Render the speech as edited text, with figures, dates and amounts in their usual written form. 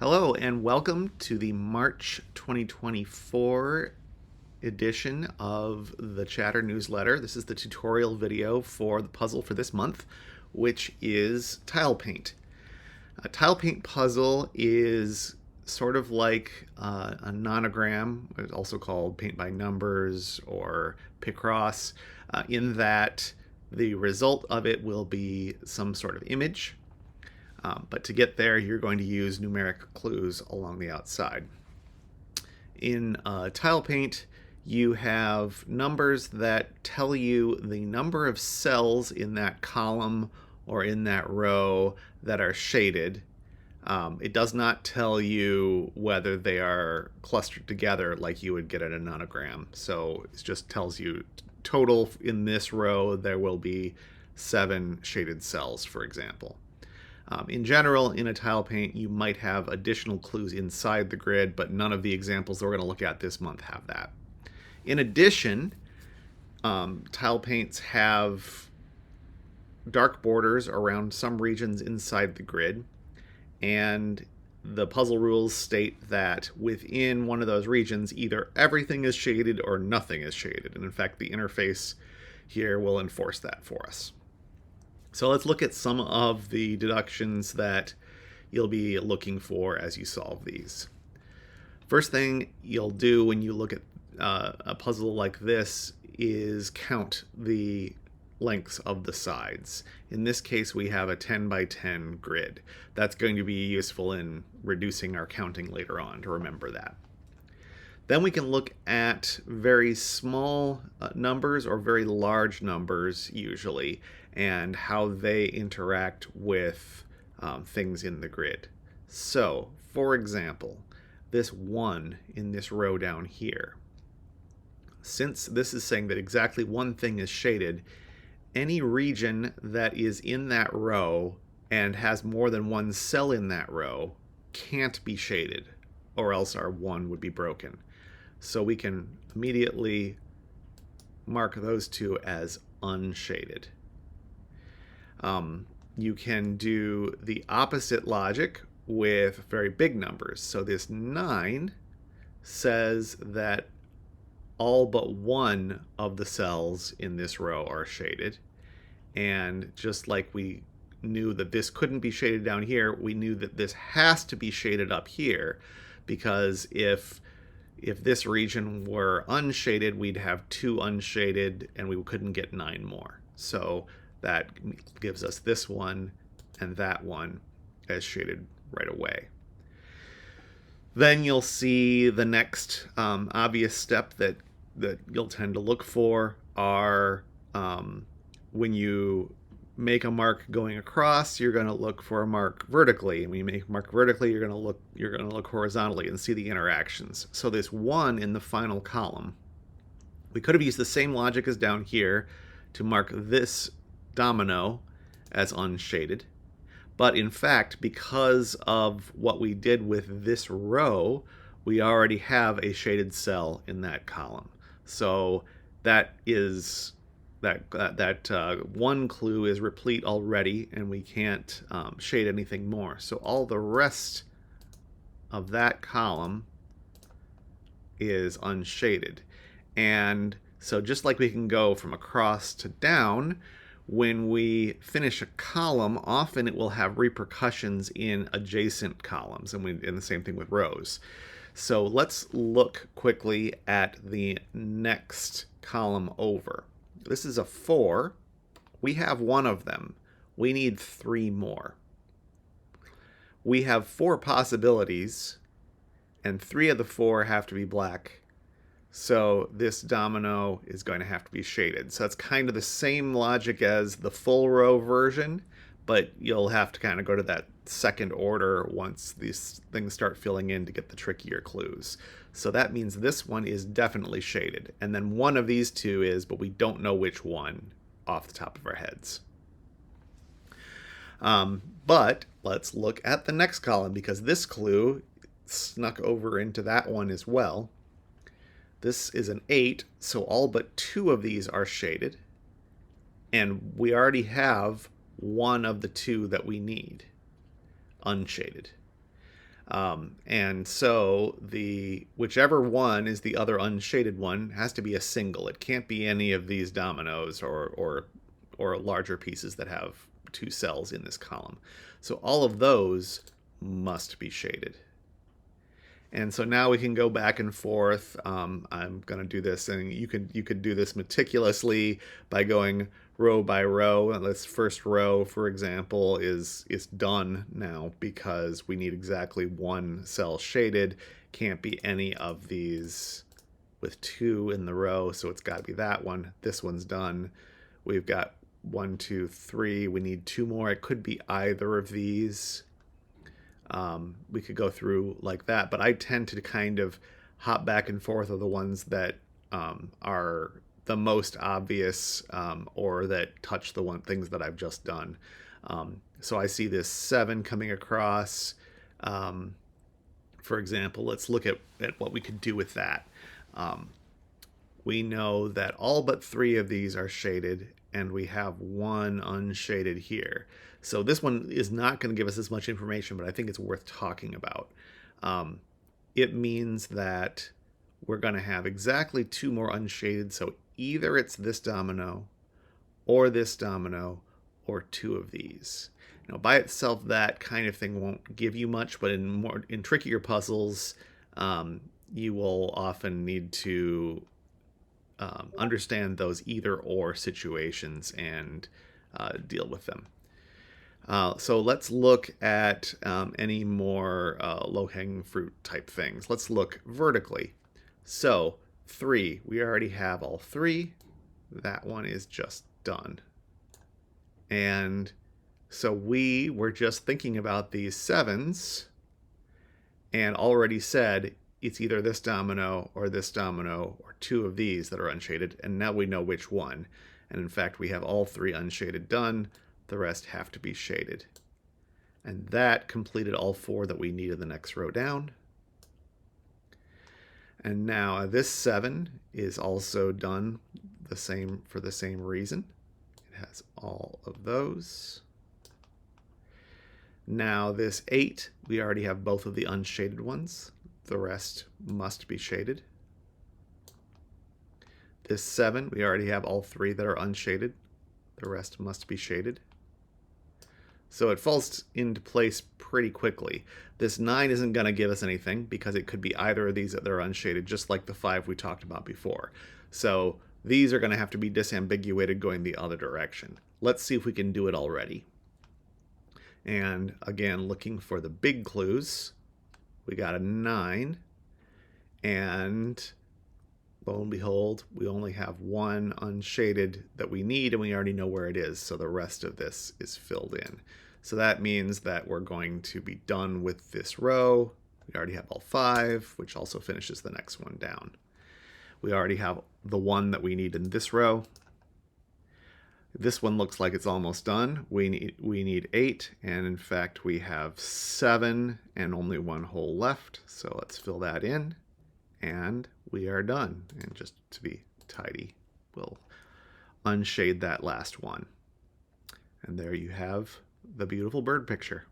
Hello and welcome to the March 2024 edition of the Chatter newsletter. This is the tutorial video for the puzzle for this month, which is Tilepaint. A Tilepaint puzzle is sort of like a nonogram, also called paint by numbers or Picross, in that the result of it will be some sort of image. But to get there, you're going to use numeric clues along the outside. In Tilepaint, you have numbers that tell you the number of cells in that column or in that row that are shaded. It does not tell you whether they are clustered together like you would get in a nonogram. So it just tells you total in this row there will be 7 shaded cells, for example. In general, in a Tilepaint, you might have additional clues inside the grid, but none of the examples that we're going to look at this month have that. In addition, Tilepaints have dark borders around some regions inside the grid, and the puzzle rules state that within one of those regions, either everything is shaded or nothing is shaded. And in fact, the interface here will enforce that for us. So let's look at some of the deductions that you'll be looking for as you solve these. First thing you'll do when you look at a puzzle like this is count the lengths of the sides. In this case, we have a 10 by 10 grid. That's going to be useful in reducing our counting later on, to remember that. Then we can look at very small numbers or very large numbers usually, and how they interact with things in the grid. So, for example, this 1 in this row down here. Since this is saying that exactly one thing is shaded, any region that is in that row and has more than one cell in that row can't be shaded, or else our 1 would be broken. So we can immediately mark those two as unshaded. You can do the opposite logic with very big numbers. So this 9 says that all but one of the cells in this row are shaded. And just like we knew that this couldn't be shaded down here, we knew that this has to be shaded up here, because if this region were unshaded, we'd have 2 unshaded and we couldn't get 9 more. So that gives us this one and that one as shaded right away. Then you'll see the next obvious step that you'll tend to look for are when you make a mark going across, you're going to look for a mark vertically. And when you make a mark vertically, you're going to look horizontally and see the interactions. So this 1 in the final column, we could have used the same logic as down here to mark this domino as unshaded. But in fact, because of what we did with this row, we already have a shaded cell in that column. So that is that one clue is replete already, and we can't shade anything more. So all the rest of that column is unshaded. And so just like we can go from across to down, when we finish a column, often it will have repercussions in adjacent columns, and the same thing with rows. So let's look quickly at the next column over. This is a 4. We have 1 of them. We need 3 more. We have 4 possibilities, and 3 of the 4 have to be black. So this domino is going to have to be shaded. So it's kind of the same logic as the full row version, but you'll have to kind of go to that second order once these things start filling in to get the trickier clues. So that means this one is definitely shaded, and then one of these 2 is, but we don't know which one off the top of our heads. But let's look at the next column, because this clue snuck over into that one as well. This is an 8, so all but 2 of these are shaded, and we already have one of the 2 that we need unshaded. And so whichever one is the other unshaded one has to be a single. It can't be any of these dominoes or larger pieces that have two cells in this column. So all of those must be shaded. And so now we can go back and forth. I'm going to do this, and you could do this meticulously by going row by row. This first row, for example, is done now because we need exactly one cell shaded. Can't be any of these with two in the row, so it's got to be that one. This one's done. We've got 1, 2, 3. We need two more. It could be either of these. We could go through like that, but I tend to kind of hop back and forth of the ones that are the most obvious or that touch the things that I've just done. So I see this 7 coming across. For example, let's look at what we could do with that. We know that all but 3 of these are shaded, and we have 1 unshaded here. So this one is not going to give us as much information, but I think it's worth talking about. It means that we're going to have exactly 2 more unshaded, so either it's this domino, or 2 of these. Now, by itself, that kind of thing won't give you much, but in trickier puzzles, you will often need to understand those either-or situations and deal with them. So let's look at any more low-hanging fruit type things. Let's look vertically. So 3, we already have all 3. That one is just done. And so we were just thinking about these 7s and already said it's either this domino or 2 of these that are unshaded, and now we know which one. And in fact, we have all 3 unshaded done. The rest have to be shaded. And that completed all 4 that we needed the next row down. And now this 7 is also done for the same reason. It has all of those. Now this 8, we already have both of the unshaded ones. The rest must be shaded. This 7, we already have all 3 that are unshaded. The rest must be shaded. So it falls into place pretty quickly. This 9 isn't going to give us anything because it could be either of these that are unshaded, just like the 5 we talked about before. So these are going to have to be disambiguated going the other direction. Let's see if we can do it already. And again, looking for the big clues, we got a 9, and lo and behold, we only have 1 unshaded that we need, and we already know where it is, so the rest of this is filled in. So that means that we're going to be done with this row. We already have all 5, which also finishes the next one down. We already have the 1 that we need in this row. This one looks like it's almost done. We need 8, and in fact we have 7 and only 1 hole left. So let's fill that in, and we are done. And just to be tidy, we'll unshade that last one. And there you have the beautiful bird picture.